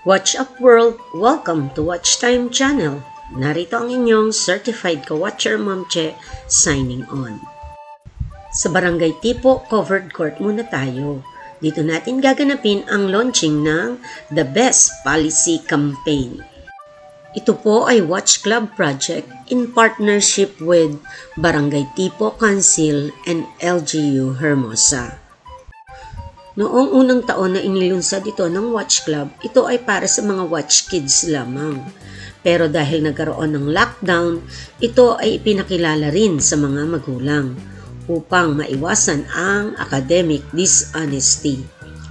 Watch Up World, welcome to Watch Time Channel. Narito ang inyong certified ka-watcher Ma'am Che signing on. Sa Barangay Tipo Covered Court muna tayo. Dito natin gaganapin ang launching ng The Best Policy Campaign. Ito po ay Watch Club project in partnership with Barangay Tipo Council and LGU Hermosa. Noong unang taon na inilunsad ito ng Watch Club, ito ay para sa mga watch kids lamang. Pero dahil nagkaroon ng lockdown, ito ay ipinakilala rin sa mga magulang upang maiwasan ang academic dishonesty.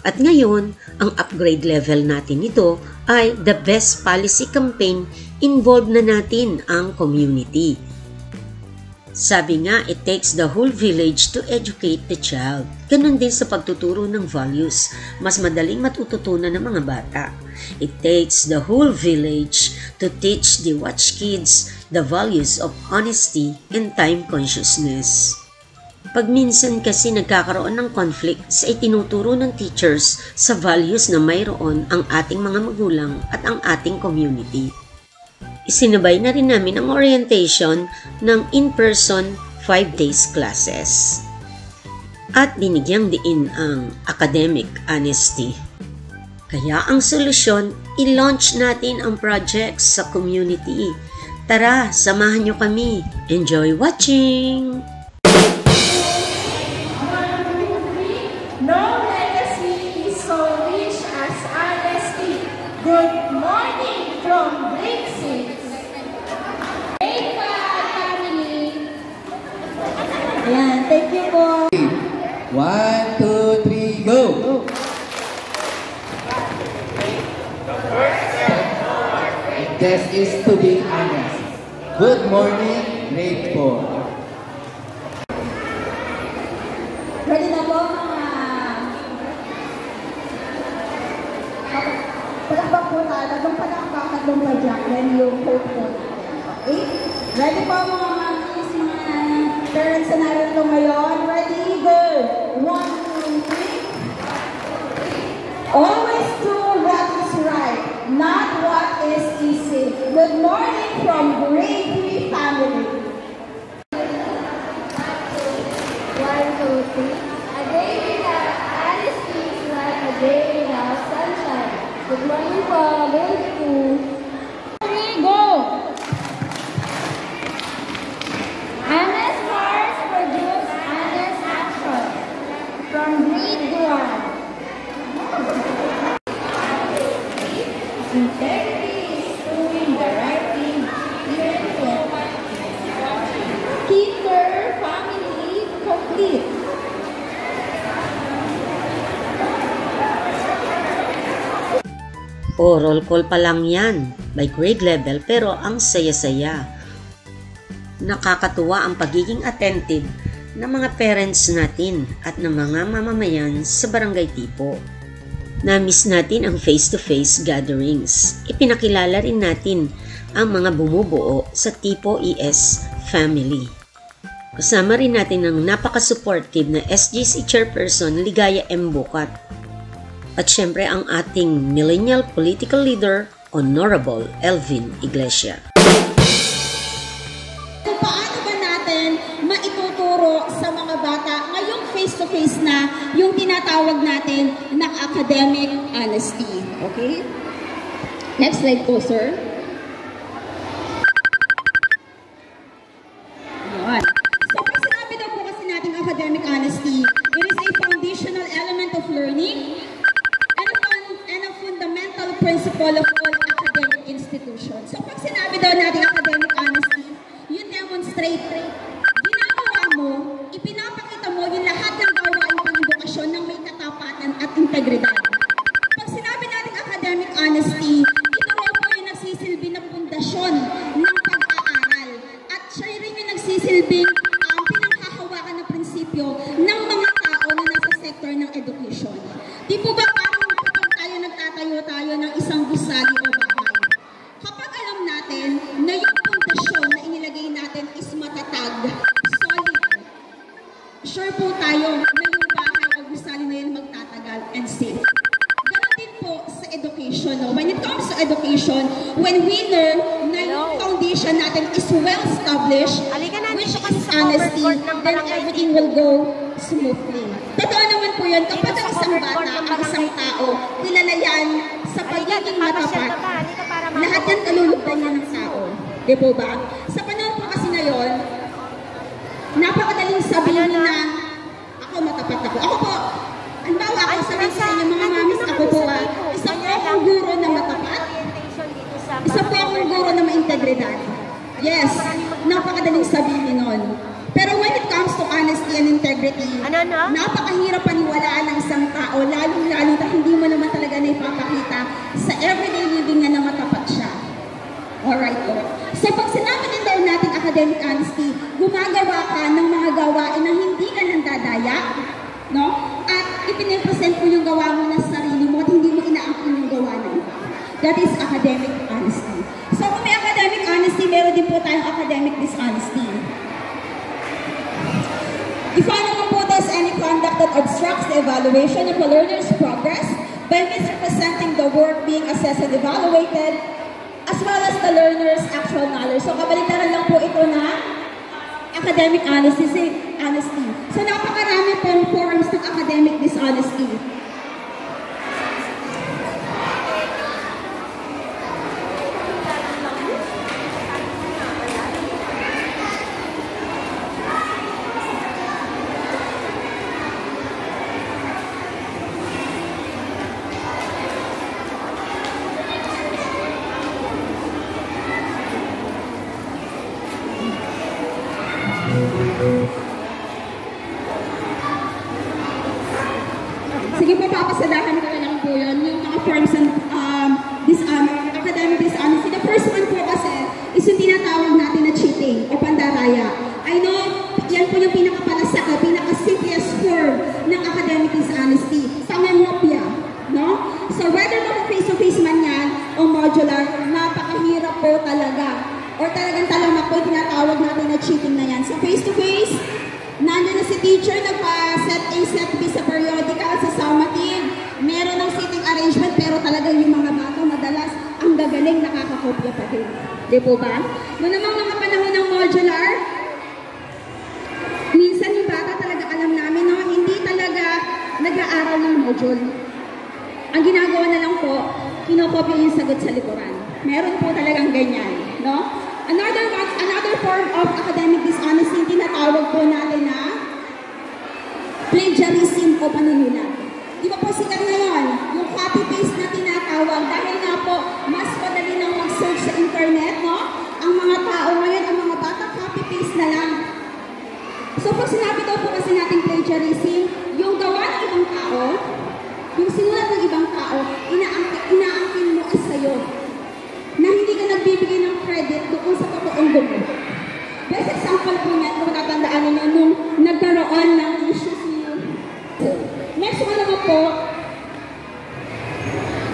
At ngayon, ang upgrade level natin ito ay The Best Policy Campaign, involved na natin ang community. Sabi nga, it takes the whole village to educate the child. Ganon din sa pagtuturo ng values. Mas madaling matututunan ng mga bata. It takes the whole village to teach the watch kids the values of honesty and time consciousness. Pag minsan kasi nagkakaroon ng conflict sa itinuturo ng teachers sa values na mayroon ang ating mga magulang at ang ating community. Isinabay na rin namin ang orientation ng in-person 5 days classes. At binigyang diin ang academic honesty. Kaya ang solusyon, i-launch natin ang projects sa community. Tara, samahan nyo kami. Enjoy watching! No legacy is so rich as honesty. Good morning from Grade 6. Hey, family! Ayan, thank you po. 1, 2, 3, go! This is to be honest. Good morning, grade 4. Ready na po mga... Palakbak po tayo. Nagong palakbak, nagong padyak. Then yung hope po natin. Okay? Ready po mga mommies, mga parents na narito ngayon. Ready? Go! 1, 2, 3. Always do what is right, not what is easy. Good morning from Grade 3 family. 1, 2, 3. A day without honesty is like a day without sunshine. Good morning po, Grade 2. 3, go! Honest hearts produce honest action. From Grade 1. Integrity is doing the right thing, even when keep their family complete. O roll call pa lang yan, by grade level, pero ang saya-saya. Nakakatuwa ang pagiging attentive ng mga parents natin at ng mga mamamayan sa Barangay Tipo. Na-miss natin ang face-to-face gatherings. Ipinakilala rin natin ang mga bumubuo sa Tipo ES family. Kasama rin natin ang napaka-supportive na SGC Chairperson Ligaya M. Bukat. At syempre ang ating millennial political leader, Honorable Elvin Iglesia. Kung paano ba natin maituturo sa mga bata ngayong face-to-face na yung tinatawag natin na academic honesty. Okay? Next slide po, sir. Ayan. So, pag sinabi daw po kasi natin academic honesty, it is a foundational element of learning and a fundamental principle of all academic institutions. So, pag sinabi daw natin academic honesty, you demonstrate, ginagawa mo, ipinapakita mo yung lahat ng gawain pang-edukasyon ng may katapatan at integridad. Pag sinabi natin academic honesty, ito raw po yung nagsisilbi na pundasyon ng pag-aaral. At siya rin yung nagsisilbing pinanghahawakan na prinsipyo ng mga tao na nasa sector ng education. Di po ba parang kapag tayo nagtatayo ng isang gusali o bahay? Kapag alam natin na yung pundasyon na inilagay natin is matatag, solid, sure po tayo na yung bahay o gusali na yun magtatagal and safe. Ganon din po sa education. education, no? When it comes to education, when we learn na yung foundation natin is well-established, which is honesty, then everything will go smoothly. Totoo naman po yun, kapag ang isang bata, ang isang tao, kilala yan sa pagiging matapat, lahat yan kalulugdan niya ng tao. Di po ba? Sa panahon po kasi na yun, napakadaling sabihin na ako matapat ako. Ako po, halimbawa ako sabihin sa inyo mga mamis, ako po isa po akong guro na matapat, isa po akong guro na ma-integridad. Yes, napakadaling sabihin nun. Pero when it comes to honesty and integrity, napakahirap paniwalaan ng isang tao, lalong-lalo na hindi mo naman talaga na ipapakita sa everyday living na matapat siya. Alright po. So pag sinabi din daw natin academic honesty, gumagawa ka ng mga gawain na hindi ka nandadaya, no? At ipinipresent mo yung gawa mo ng sarili mo at hindi mo inaangkin yung gawa ng iba. That is academic honesty. So kung may academic honesty, meron din po tayong academic dishonesty. Define naman po as any conduct that obstructs the evaluation of a learner's progress by misrepresenting the work being assessed and evaluated, as well as the learner's actual knowledge. So, kabaliktaran lang po ito na academic honesty. So, napakarami pong forms ng academic dishonesty. Sige po, papasadahan ko lang po yun, yung mga forms ng academic dishonesty. The first one po kasi is yung tinatawag natin na cheating o pandaraya. I know, yan po yung pinakapalasaka, pinaka-simplest form ng academic dishonesty. Pangangopya, no? So whether face-to-face man yan o modular, napakahirap po talaga. Or talagang talamak po yung tinatawag natin na cheating na yan. So face-to-face, nandiyan na si teacher, nagpa-set A, set B sa periodical, sa summative. Meron ng seating arrangement, pero talagang yung mga bata madalas ang gagaling nakakakopya pa din. Di po ba? Noong namang mga panahon ng modular, minsan yung bata talaga alam namin, no? Hindi talaga nag-aaral ng module. Ang ginagawa na lang po, kinokopya yung sagot sa likuran. Meron po talagang ganyan, no? Another form of academic dishonesty, tinatawag po natin na plagiarism o panunulat. Di ba po sikat ngayon? Yung copy-paste na tinatawag dahil nga po mas madali nang mag-search sa internet, no? Ang mga tao ngayon, ang mga bata, copy-paste na lang. So pag sinabi daw po kasi natin plagiarism, yung gawa ng ibang tao, yung sinulat ng ibang tao, inaangkin mo as sa'yo. Na hindi ka nagbibigay ng credit doon sa totoong gumawa. Best example po niyan, kung tatandaan ninyo, nung nagkaroon ng issue si... Next one naman po,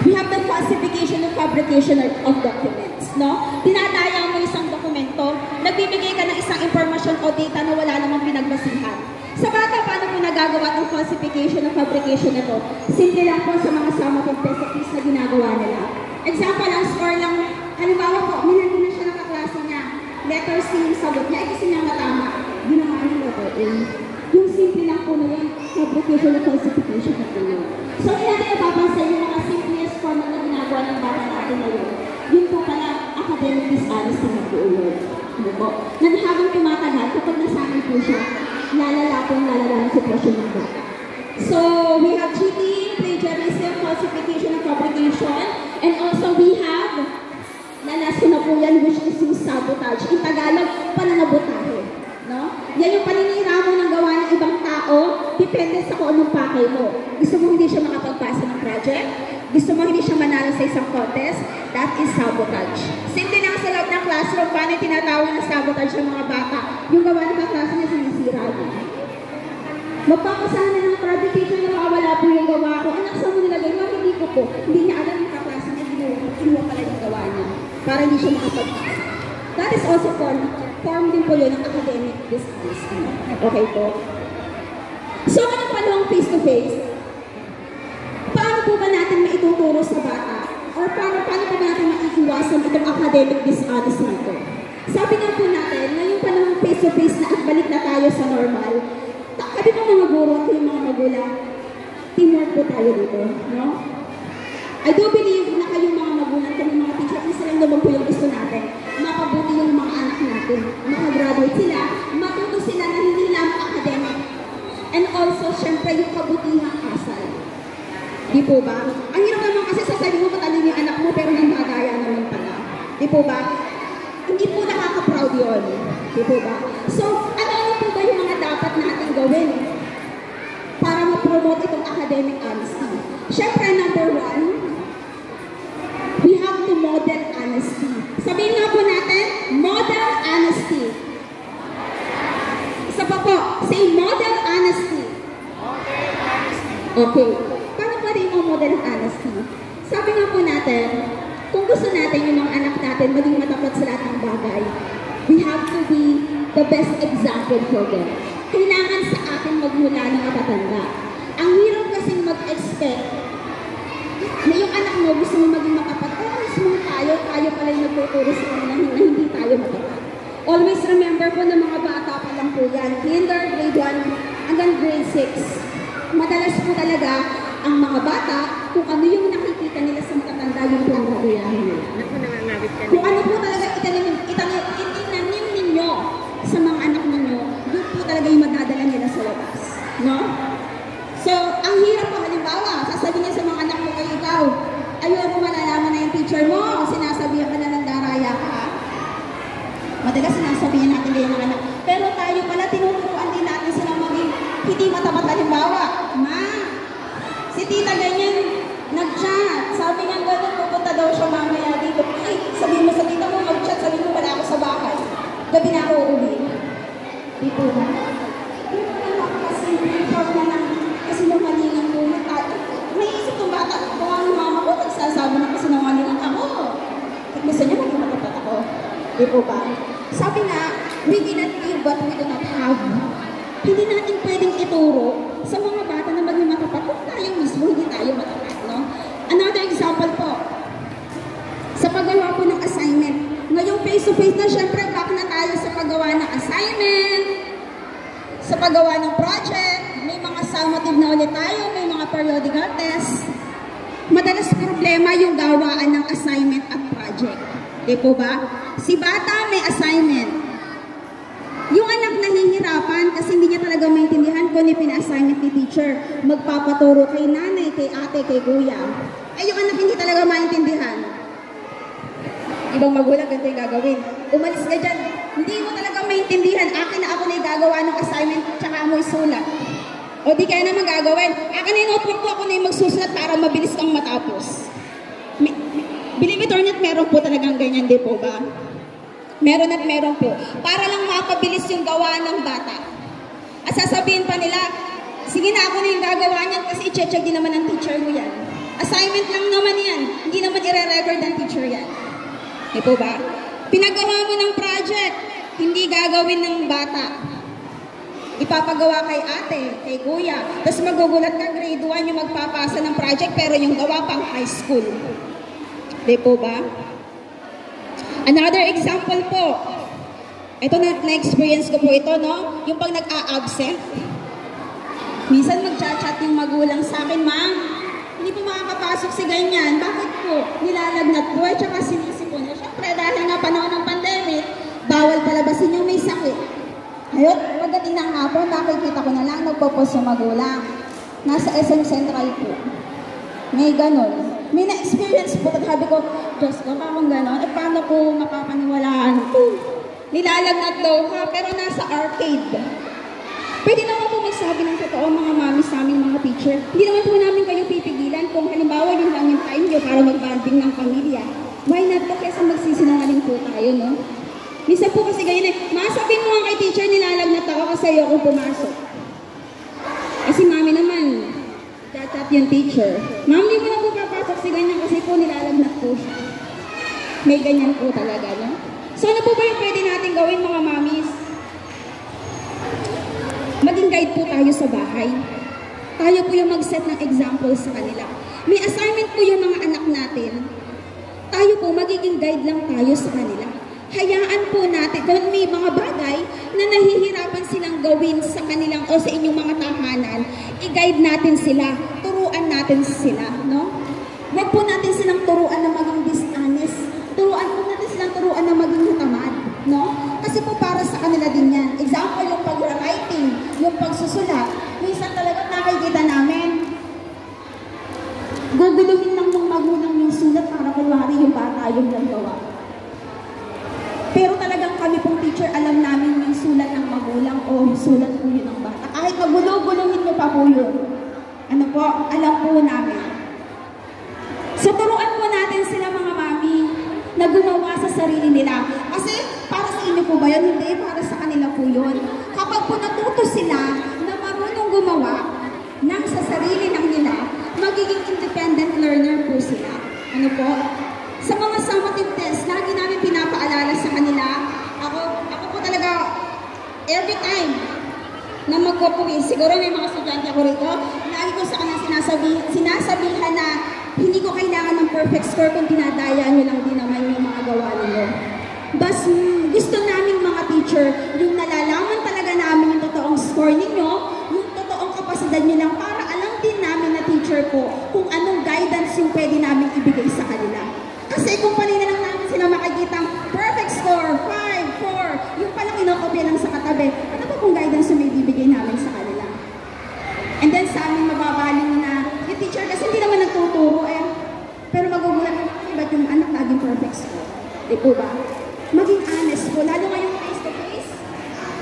we have the falsification and fabrication of documents, no? Tinadaya mo isang dokumento, nagbibigay ka ng isang information o data na wala namang pinagbasihan. Sa bata, paano po nagagawa ng falsification and fabrication na to? Simple lang po sa mga summative recipes na ginagawa nila. Example, ang score lang, halimbawa po, minanto na siya ng kaklase niya, letter C yung sagot niya, ay kasi niya matama, ginawa ng letter A. Yung simple lang po na yan, fabrication and falsification na po yun. So, hindi natin napapansin yung mga simplest form na ginagawa ng bata natin na yun. Yun po pala, academic dishonesty na po yun. Ano po? Na habang tumatagal, kapag nasanay po siya, lalala ang sitwasyon ng bata. So, we have cheating, plagiarism, falsification and fabrication, and also we have, lalaso na po yan, which is yung sabotage. In Tagalog, pananabotahe. No? Yan yung paninira mo ng gawa ng ibang tao, depende sa kung anong pakay mo. Gusto mo hindi siya makapagpasa ng project? Gusto mo hindi siya manalo sa isang contest? That is sabotage. Simple lang sa loob ng classroom, paano tinatawag na sabotage ng mga bata? Yung gawa ng kaklase niya sinisira niya. Magpapasahan na ng project teacher na makawala po yung gawa ko. Anak, saan mo nilagay? Hindi ko po. Hindi niya alam yung kaklase niya, kinuha pala yung gawa niya. Para hindi siya makapagpasa. That is also form din po yun ng academic dishonesty. Okay po? So, anong panahong face-to-face? Paano po ba natin maituturo sa bata or paano po natin maiiwasan itong academic dishonesty nito? Sabi nga po natin, ngayong panahon face-to-face na at balik na tayo sa normal, kami po mga guro at yung mga magulang, teamwork po tayo dito, no? I do believe na kayong mga magulang, kami mga teacher, isa lang naman po yung gusto natin, makabuti yung mga anak natin, makagraduate sila, matuto sila na hindi lang academic, and also, syempre, yung kabutihang asal. Di po ba? Ang hirap naman kasi sasabihin mo matalino yung anak mo, pero nang magaya naman pala. Di po ba? Hindi po nakaka-proud yun. Di po ba? So, ano po ba yung mga dapat natin gawin para ma-promote itong academic honesty? Syempre, number one, we have to model honesty. Sabihin nga po natin, model honesty. Isa pa po, say model honesty. Okay. Paano pa rin yung model honesty? Sabi nga po natin, kung gusto natin yung mga anak natin maging matapat sa lahat ng bagay, we have to be the best example for them. Kailangan sa atin magmula ng matatanda. Ang hirap kasing mag-expect na yung anak mo gusto mo maging matapat. Mismo tayo pala yung nagtuturo sa kanila na hindi tayo matapat. Always remember po na mga bata pa lang po yan. Kinder, grade 1, hanggang grade 6. Madalas po talaga ang mga bata kung ano yung nakikita nila sa matatanda yung pinagagayahin nila. Kung ano po talaga itinanim ninyo sa mga anak ninyo, yun po talaga yung madadala nila sa labas. No? So, ang hirap po halimbawa, sasabihin niya sa mga anak mo kayo ikaw, ayaw mo malalaman na yung teacher mo, sinasabihan ka na ng daraya ka. Madalas sinasabihan natin kayo mga anak. Pero tayo pala, tinuturuan din natin silang maging hindi matapat. Halimbawa, ma, si tita ganyan, nag-chat. Sabi nga gano'n, pupunta daw siya mamaya dito. Ay, sabihin mo sa tita mo, mag-chat, sabihin mo wala ako sa bahay. Gabi na ako uuwi. Dito ba? Kasi sinungalingan ko. May isip itong bata, kung ang mama ko, nagsasabi na kasi sinungalingan ako. Gusto niya maging matapat ako. Dito ba? Sabi nga, we cannot give what we do not have. Hindi natin pwedeng ituro sa mga bata na maging matapat kung tayo mismo hindi tayo matapat, no? Another example po, sa paggawa po ng assignment. Ngayong face-to-face na, syempre, back na tayo sa paggawa ng assignment, sa paggawa ng project, may mga summative na ulit tayo, may mga periodical test. Madalas problema yung gawaan ng assignment at project. Di po ba? Si bata may assignment. Yung anak nahihirapan kasi hindi niya talaga maintindihan kung ano yung pina-assignment ni teacher. Magpapaturo kay nanay, kay ate, kay kuya. Eh yung anak hindi talaga maintindihan. Ibang magulang, ganito yung gagawin. Umalis ka dyan. Hindi mo talaga maintindihan. Akin na ako na yung gagawa ng assignment tsaka mo isulat. O di kaya naman gagawin. Akin na yung notebook ko, ako na yung magsusulat para mabilis kang matapos. Believe it or not, meron po talagang ganyan, di po ba? Meron at meron po. Para lang mapabilis yung gawa ng bata. At sasabihin pa nila, sige na ako na yung gagawa niyan kasi i-check din naman ng teacher mo yan. Assignment lang naman yan. Hindi naman i-record ng teacher yan. Di po ba? Pinagawa mo ng project, hindi gagawin ng bata. Ipapagawa kay ate, kay kuya. Tapos magugulat ka, grade 1 yung magpapasa ng project pero yung gawa pang high school. Di po ba? Another example po. Ito na-experience ko po ito, no? Yung pag nag-a-absent. Minsan mag-chat-chat yung magulang sa akin, ma'am, hindi po makakapasok si ganyan. Bakit po? Nilalagnat po, at saka sinisipon niya. Siyempre, dahil nga panahon ng pandemic, bawal palabasin yung may sakit. Ayun, pagdating ng hapon, nakikita ko na lang, nagpo-post yung magulang. Nasa SM Central po. May ganon. May na-experience po, sabi ko, Diyos ko, kakong gano'n, eh paano ko makapaniwalaan ito? Nilalagnat daw ha, pero nasa arcade. Pwede naman po magsabi ng totoo mga mami sa aming mga teacher. Hindi naman po namin kayo pipigilan kung halimbawa yun lang yung time nyo para mag-banding ng pamilya. Why not po kesa magsisinungaling po tayo, no? Minsan po kasi ganyan eh, masabihin mo nga kay teacher, nilalagnat ako kasi ayokong pumasok. Kasi mami naman, chat yung teacher. Ma'am, hindi mo na po papasok si ganyan kasi po nilalagnat po siya. May ganyan po talaga, no? So ano po ba yung pwede natin gawin mga mamis? Maging guide po tayo sa bahay. Tayo po yung mag-set ng example sa kanila. May assignment po yung mga anak natin. magiging guide lang tayo sa kanila. Hayaan po natin, kung may mga bagay na nahihirapan silang gawin sa kanilang o sa inyong mga tahanan, i-guide natin sila, turuan natin sila, no? Huwag po natin silang turuan na maging dishonest. Turuan po natin silang turuan na maging tamad, no? Kasi po para sa kanila din yan. Example, yung pag-writing, yung pagsusulat. Minsan talaga nakikita namin, guguluhin lang ng magulang yung sulat para kunwari yung bata yung nagawa. Pero talagang kami pong teacher, alam namin yung sulat ng magulang o sulat po yun ng bata. Kahit magulo-guluhin mo pa po yun. Ano po, alam po namin. So turuan po natin sila mga mami na gumawa sa sarili nila. Kasi para sa inyo po ba yun? Hindi, para sa kanila po yun. Kapag po natuto sila na marunong gumawa ng sa sarili ng nila, magiging independent learner po sila. Ano po? Sa mga summative tests, lagi namin pinapaalala sa kanila. Ako po talaga, every time na magpo-quiz, siguro may mga estudyante ako rito, lagi ko sa kanila sinasabihan na hindi ko kailangan ng perfect score kung dinadaya nyo lang din naman yung mga gawa ninyo. Bas, gusto namin mga teacher, yung nalalaman talaga namin yung totoong score ninyo, yung totoong kapasidad nyo lang para alam din namin na teacher po kung anong guidance yung pwede namin ibigay sa kanila. Kasi kung kanina lang namin sila makikita perfect score, 5, 4, yung palang inokopya lang sa katabi, ano ba kung guidance yung may bibigay namin sa kanila? And then sa amin mababaling na, yung teacher kasi hindi naman nagtuturo pero magugulat na ba't yung anak laging perfect score? Di po ba? Maging honest po, lalo ngayong face to face.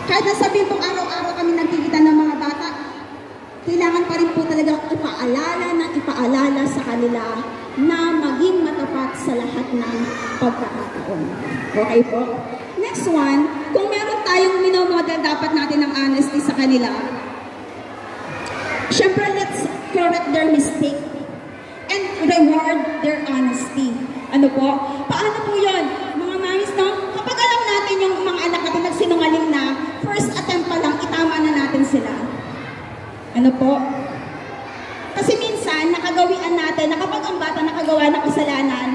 Kahit nasabihin pong araw-araw kami nagkikita ng mga bata, kailangan pa rin po talagang ipaalala sa kanila na maging matapat sa lahat ng pagkakataon. Okay po? Next one, kung meron tayong minomodel dapat natin ng honesty sa kanila, syempre let's correct their mistake and reward their honesty. Ano po? Paano po yun? Mga mamis, no? Kapag alam natin yung mga anak natin nagsinungaling na, first attempt pa lang, itama na natin sila. Ano po? Kasi minsan, nakagawian natin na kapag ang bata nakagawa ng kasalanan,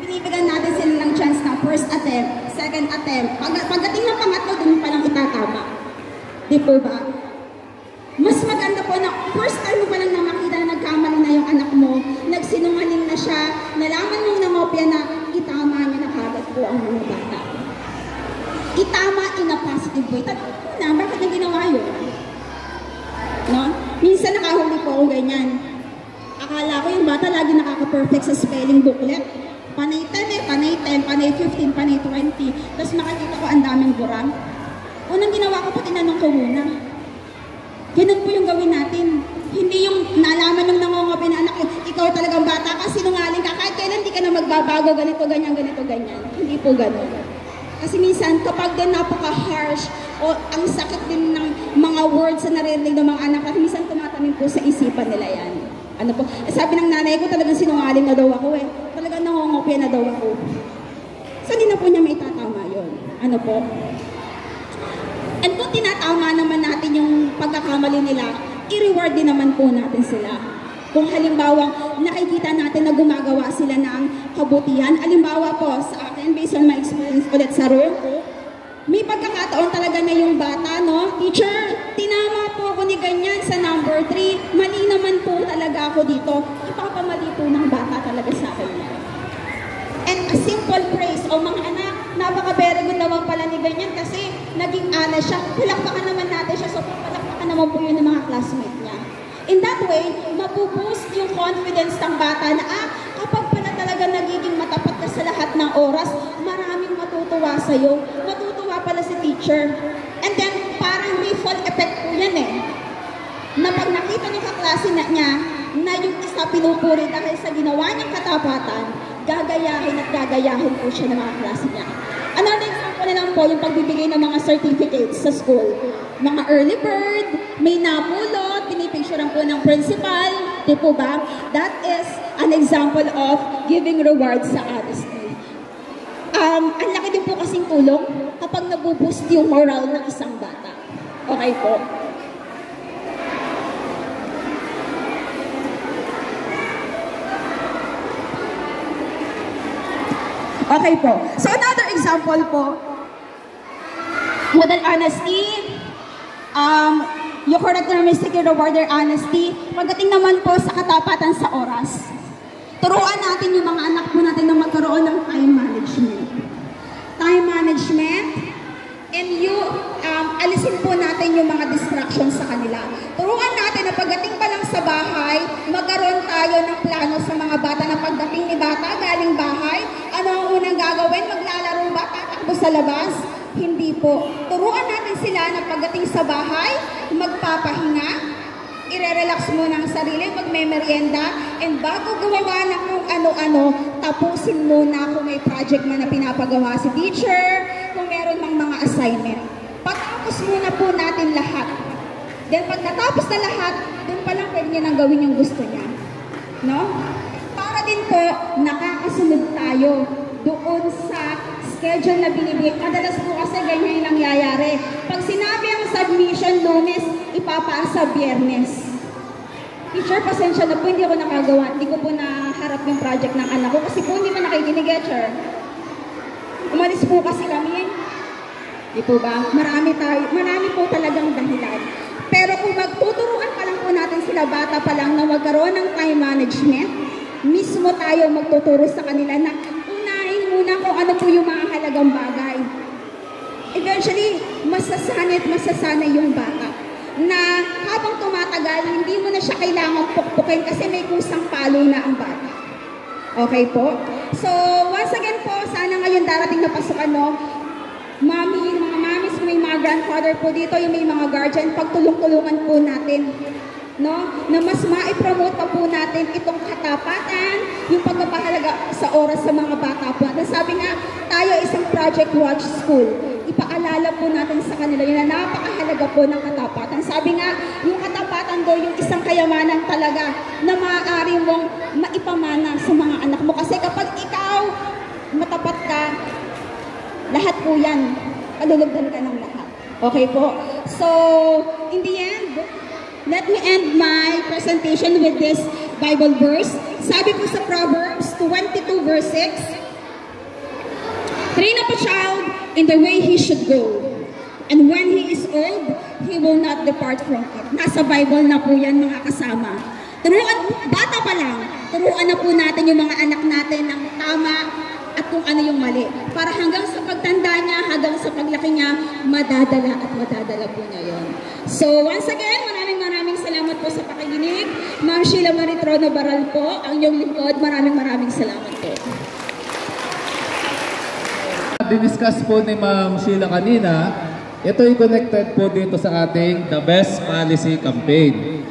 binibigyan natin sila ng chance na first attempt, second attempt. Pagdating ng pangatlo, dun pa lang itatama. Di po ba? Mas maganda po na first time mo pa lang na makita na nagkamali na yung anak mo, nagsinungaling na siya, nalaman mong nangopya na itama niya na kagad po ang mga bata. Itama in a positive way. Tanong po na, bakit niya ginawa yun? No? Minsan nakahuli po ako ganyan. Akala ko yung bata lagi nakaka-perfect sa spelling booklet. Panay 10 panay 10, panay 15, panay 20. Tapos makikita ko ang daming burang. Unang ginawa ko po, tinanong ko muna. Ganun po yung gawin natin. Hindi yung nalaman ng nangongopi na anak, ikaw talagang bata kasi sinungaling ka. Kahit kailan hindi ka na magbabago, ganito, ganyan. Hindi po ganun. Kasi minsan, kapag din napaka-harsh o ang sakit din ng mga words na naririnig ng mga anak, kasi minsan tumatanim po sa isipan nila yan. Ano po? Sabi ng nanay ko, talagang sinungaling na daw ako Talagang nangongopya na daw ako. So, hindi na po niya may tatama yun. Ano po? And kung tinatama naman natin yung pagkakamali nila, i-reward din naman po natin sila. Kung halimbawa, nakikita natin na gumagawa sila ng kabutihan, halimbawa po sa akin, based on my experience ulit sa room, may pagkakataon talaga na yung bata, no? Teacher, tinama po ako ni ganyan sa number 3. Mali naman po talaga ako dito. Ipapamali po ng bata talaga sa akin. And a simple praise, o mga anak, napaka-very good naman pala ni ganyan kasi naging honest siya. Palakpakan naman natin siya. So, palakpakan naman po yun ng mga classmate niya. In that way, mapupoost yung confidence ng bata na kapag pala talaga nagiging matapat ka sa lahat ng oras, maraming matutuwa sa'yo. Matutuwa pala si teacher. And then, parang may fall effect po yan na pag nakita ng kaklase niya na yung isa pinupuri dahil sa ginawa niyang katapatan, gagayahin po siya ng mga klase niya. Another example na lang po, yung pagbibigay ng mga certificates sa school. Mga early bird, may napulot, pinipicturean po ng principal, di po ba? That is an example of giving rewards sa honesty. Ang laki din po kasing tulong kapag nabuboost yung moral ng isang bata. Okay po? Okay po. So another example po, with an honesty, yung correct term is secure order honesty. Pagdating naman po sa katapatan sa oras, turuan natin yung mga anak po natin na magkaroon ng time management. Time management, and alisin po natin yung mga distractions sa kanila. Turuan natin na pagdating pa lang sa bahay, magkaroon tayo ng plano sa mga bata na pagdating ni bata, galing bahay, ano ang unang gagawin? Maglalaro ba? Tatakbo sa labas? Hindi po. Turuan natin sila na pagdating sa bahay, magpapahinga, i-relax muna ang sarili, magme-merienda, and bago gumawa ng kung ano-ano, tapusin muna kung may project man na pinapagawa si teacher, kung meron mang mga assignment. Patapos muna po natin lahat. Then pag natapos na lahat, dun pa lang pwede niya nang gawin yung gusto niya. No? Para din po, nakakasunod tayo doon sa schedule na binibigay. Madalas po kasi ganyan yung nangyayari. Pag sinabi ang submission, Lunes, ipapasa Biyernes. Teacher, pasensya na po, hindi ako nakagawa. Hindi ko po naharap yung project ng anak ko kasi po hindi man nakikinig, teacher. Umalis po kasi kami. Di po ba? Marami po talagang dahilan. Pero kung magtuturuan pa lang po natin sila bata pa lang na magkaroon ng time management, mismo tayo magtuturo sa kanila na unahin muna kung ano po yung mga halagang bagay. Eventually, masasanay yung bata na habang tumatagal, hindi mo na siya kailangang pukpukin kasi may kusang palo na ang bata. Okay po? So, once again po, sana ngayon darating na pasukan, no? Mami, mga mamis, may mga grandfather po dito, yung may mga guardian, pagtulong-tulungan po natin, no? Na mas ma-promote pa po natin itong katapatan, yung pagpapahalaga sa oras sa mga bata po. At sabi nga, tayo isang Project Watch School. Ipaalala po natin sa kanila yun na napakahalaga po ng katapatan. Sabi nga, yung katapatan do, yung isang kayamanan talaga na maaari mong maipamana sa mga anak mo. Kasi kapag ikaw matapat ka, lahat po yan, kalulugdan ka ng lahat. Okay po? So, in the end, let me end my presentation with this Bible verse. Sabi po sa Proverbs 22 verse 6, train up a child in the way he should go, and when he is old, he will not depart from it. Nasa Bible na po yan, mga kasama. Bata pa lang, turuan na po natin yung mga anak natin ng tama at kung ano yung mali. Para hanggang sa pagtanda niya, hanggang sa paglaki niya, madadala at madadala po niya yun. So once again, maraming salamat po sa pakikinig. Ma'am Sheila Maritrono Baral po, ang inyong lingkod. Maraming salamat po. Diniscuss po ni Ma'am Sheila kanina, ito ay connected po dito sa ating The Best Policy Campaign.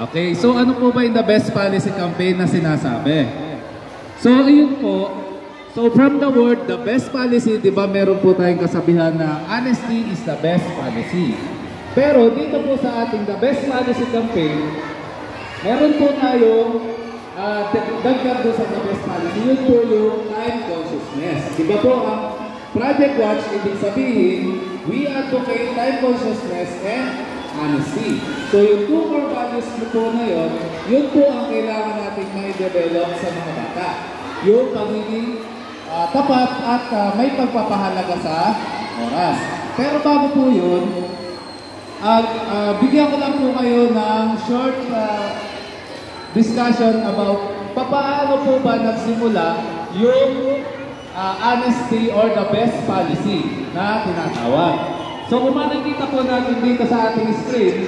Okay, so ano po ba yung The Best Policy Campaign na sinasabi? So ayun po, so from the word, the best policy, di ba meron po tayong kasabihan na honesty is the best policy. Pero dito po sa ating The Best Policy Campaign, meron po tayong dagdag doon sa The Best Policy, yun po yung time consciousness. Di ba po ang Project Watch, ibig sabihin, we advocate time consciousness and honesty. So yung two core values po na yun po ang kailangan natin may develop sa mga bata. Yung pagiging tapat at may pagpapahalaga sa oras. Pero bago po yun, bigyan ko lang po kayo ng short discussion about paano po ba nagsimula yung honesty or the best policy na tinatawag. So kung makikita po natin dito sa ating screen,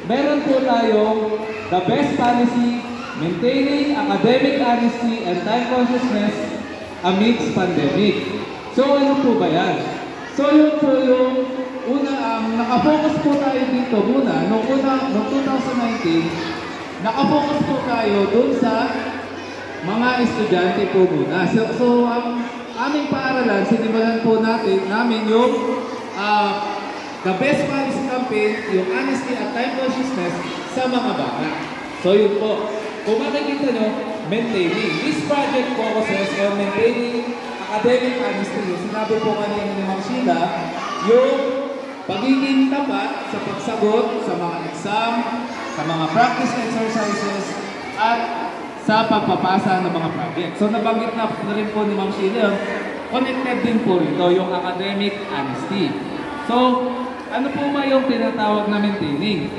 meron po tayong the best policy, maintaining academic honesty and time consciousness amidst pandemic. So ano po ba yan? So yun po yung una, nakafocus po tayo dito muna, noong 2019, nakafocus po tayo dun sa mga estudyante po muna. So ang aming paaralan, sinimulan po namin yung the best policy campaign, yung honesty at time consciousness sa mga bata. So yun po. Kung makikita nyo, maintaining. This project focuses on maintaining academic honesty. Sinabi po kanina ni Ma'am Sheila, yung pagiging tapat sa pagsagot sa mga exam, sa mga practice exercises, at sa pagpapasa ng mga project. So nabanggit na rin po ni Ma'am Sheila, connected din po rito yung academic honesty. So, ano po ba yung tinatawag na maintaining?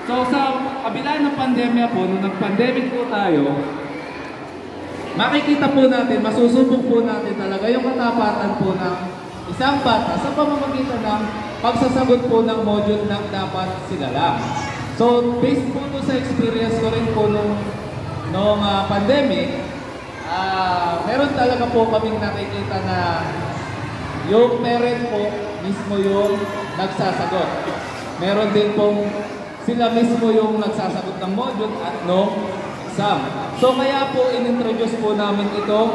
So, sa kabila ng pandemya po, nung nag-pandemic po tayo, makikita po natin, masusubok po natin talaga yung katapatan po ng isang bata sa pamamagitan ng pagsasagot po ng module na dapat sila lang. So, based po sa experience ko rin po nung pandemic, meron talaga po kaming nakikita na yung parent po mismo yung nagsasagot. Meron din pong sila mismo yung nagsasagot ng module at no exam. So kaya po in-introduce po namin itong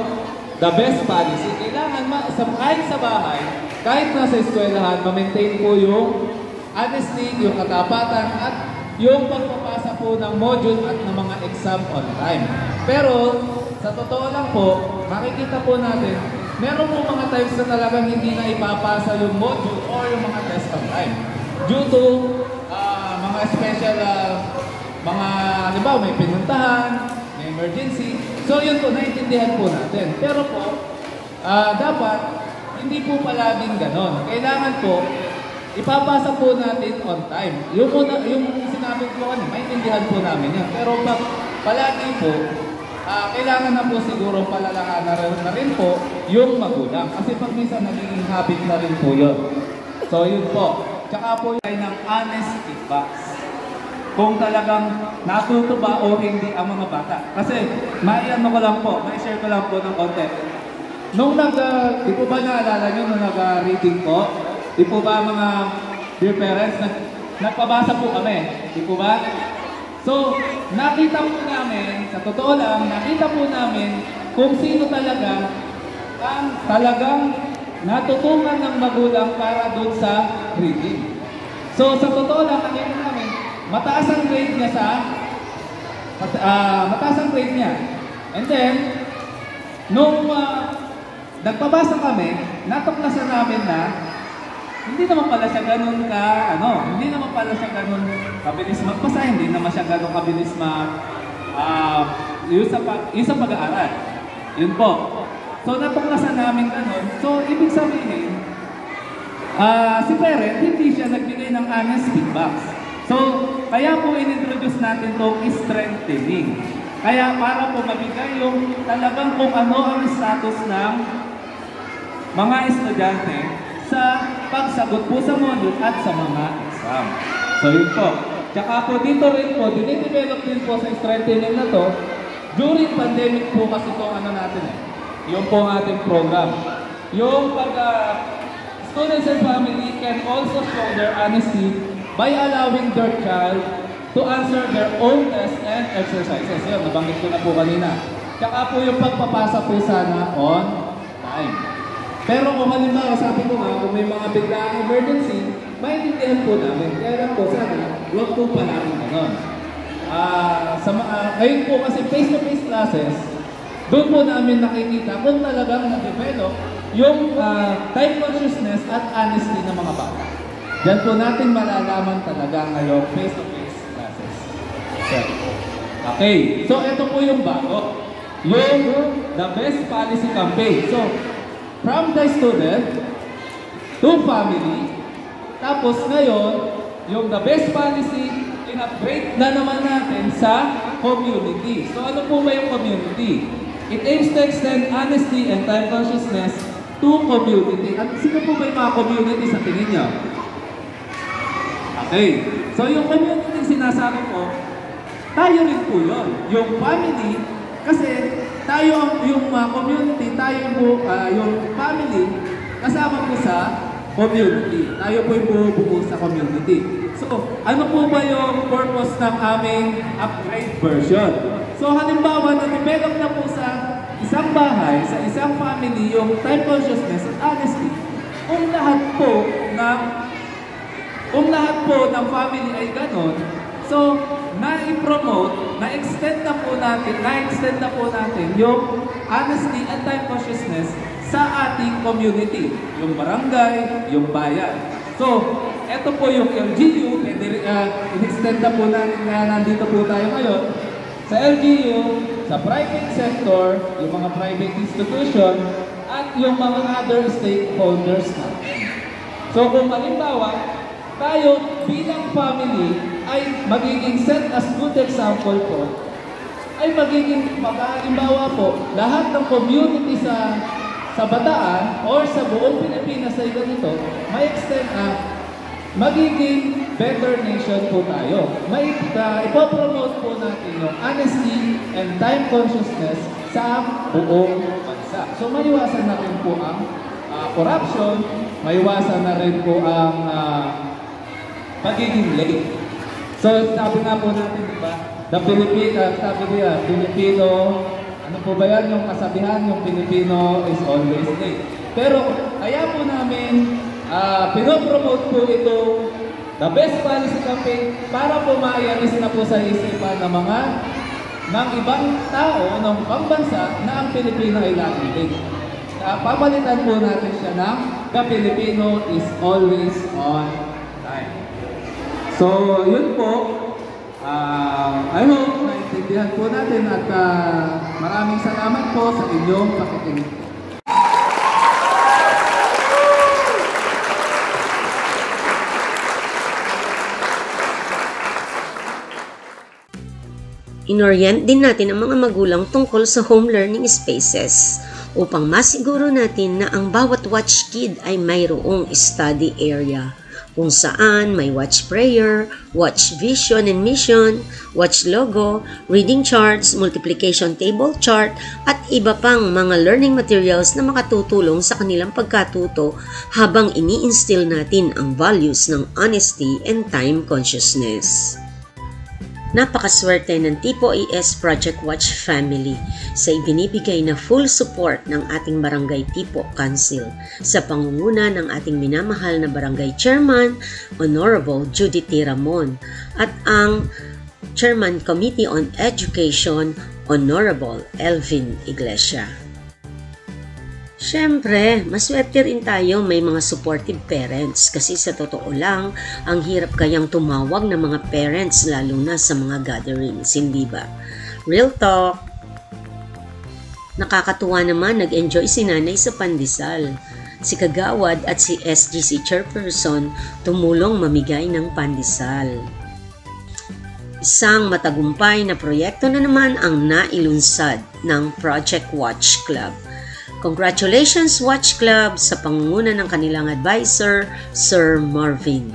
the best policy. Kailangan kahit sa bahay, kahit nasa eskwelahan, ma-maintain po yung honesty, yung katapatan at yung pagpapasa po ng module at ng mga exam on time. Pero sa totoo lang po, makikita po natin, meron po mga times na talagang hindi na ipapasa yung module or yung mga test on time. Due to mga special, halimbawa may pinuntahan, may emergency. So yun po, naiintindihan po natin. Pero po, dapat, hindi po palaging ganon. Kailangan po, ipapasa po natin on time. Yung sinabi ko kanina, maintindihan po namin yan. Pero palagi po, kailangan na po siguro palalakanan na rin po yung magulang. Kasi pag minsan nagiging habit na rin po yun. So yun po. Tsaka po yun ng honest feedbacks. Kung talagang natuto ba o hindi ang mga bata. Kasi maiano ko lang po, mai-share ko lang po ng konti. Nung di po ba naalala nyo nung nag-reading ko? Di po ba mga dear parents, nagpabasa po kami? Di po ba? So, nakita po namin, sa totoo lang, nakita po namin kung sino talaga ang talagang natutukan ng magulang para doon sa reading. So, sa totoo lang, nakita namin, mataas ang grade niya mataas ang grade niya. And then, nung nagpabasa kami, natuklasan namin na hindi naman pala siya ganun hindi naman pala siya ganun kabilis magpasa, hindi naman siya ganun kabilis yung sa pag-aaral. Yun po. So, natuklasan namin ganun. So, ibig sabihin, si parent, hindi siya nagbigay ng honest feedbacks. So, kaya po in-introduce natin itong strengthening. Kaya para po mabigay yung talagang kung ano ang status ng mga estudyante sa pagsagot po sa module at sa mga exam. So yun po. Tsaka po dito rin po, dinidevelop din po sa strengthening na to, during pandemic po kasi itong natin yung po ang ating program. Yung students and family can also show their honesty by allowing their child to answer their own tests and exercises. Yun, nabanggit ko na po kanina. Tsaka po yung pagpapasa po sana on time. Pero kung halimbawa, sabi ko nga, kung may mga biglaang emergency, maintindihan po namin. Kaya lang po sana, huwag po palagi ganon. Ngayon po kasi face-to-face classes, doon po namin nakikita kung talagang na-develop yung time consciousness at honesty ng mga bata. Diyan po natin malalaman talaga ngayong face-to-face classes. Okay, so ito po yung bago. Yung the best policy campaign. So, from the student to family, tapos ngayon, yung the best policy, in-upgrade na naman natin sa community. So ano po ba yung community? It aims to extend honesty and time consciousness to community. At sino po ba yung mga community sa tingin niyo? Okay, so yung community sinasabi ko, tayo rin po yun. Yung family, kasi tayo yung community, tayo po, yung family, kasama po sa community. Tayo po yung bubuo sa community. So, ano po ba yung purpose ng aming upgrade version? So, halimbawa, na-develop na po sa isang bahay, sa isang family, yung time consciousness at honesty. Kung lahat po ng family ay ganon, so, na-promote, na-extend na po natin yung honesty and time consciousness sa ating community, yung barangay, yung bayan. So, eto po yung LGU, in-extend na po natin na nandito po tayo ngayon. Sa LGU, sa private sector, yung mga private institution, at yung mga other stakeholders natin. So kung halimbawa, tayo bilang family ay magiging set as good example po, ay magiging, halimbawa po, lahat ng community sa Bataan or sa buong Pilipinas ay ganito, may extend magiging better nation po tayo. May ipopromote po natin yung honesty and time consciousness sa buong bansa. So maiwasan na rin po ang corruption, maiwasan na rin po ang pagiging late. So sabi nga po natin, diba, sabi niya, Pilipino, ano po ba yan, yung kasabihan, yung Pilipino is always late. Pero kaya po namin pinopromote po ito, the best policy campaign, para po maialis na po sa isipan ng ibang tao, ng ibang bansa, na ang Pilipino ay laging late. Papalitan po natin siya ng the Filipino is always on time. So, yun po. I hope naintindihan po natin at maraming salamat po sa inyong pakikinig. Inorient din natin ang mga magulang tungkol sa home learning spaces upang masiguro natin na ang bawat watch kid ay mayroong study area kung saan may watch prayer, watch vision and mission, watch logo, reading charts, multiplication table chart, at iba pang mga learning materials na makatutulong sa kanilang pagkatuto habang ini-instill natin ang values ng honesty and time consciousness. Napakaswerte ng Tipo ES Project Watch family sa ibinibigay na full support ng ating Barangay Tipo Council sa pangunguna ng ating minamahal na Barangay Chairman, Honorable Judith T. Ramon, at ang Chairman Committee on Education, Honorable Elvin Iglesia. Siyempre, maswerte rin tayo may mga supportive parents kasi sa totoo lang, ang hirap kayang tumawag ng mga parents lalo na sa mga gatherings, hindi ba? Real talk! Nakakatuwa naman, nag-enjoy si nanay sa pandesal. Si Kagawad at si SGC Chairperson tumulong mamigay ng pandesal. Isang matagumpay na proyekto na naman ang nailunsad ng Project Watch Club. Congratulations Watch Club sa pangunguna ng kanilang advisor, Sir Marvin.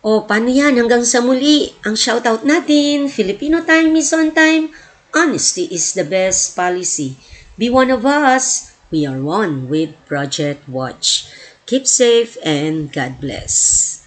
O paano yan? Hanggang sa muli, ang shoutout natin, Filipino time is on time, honesty is the best policy. Be one of us, we are one with Project Watch. Keep safe and God bless.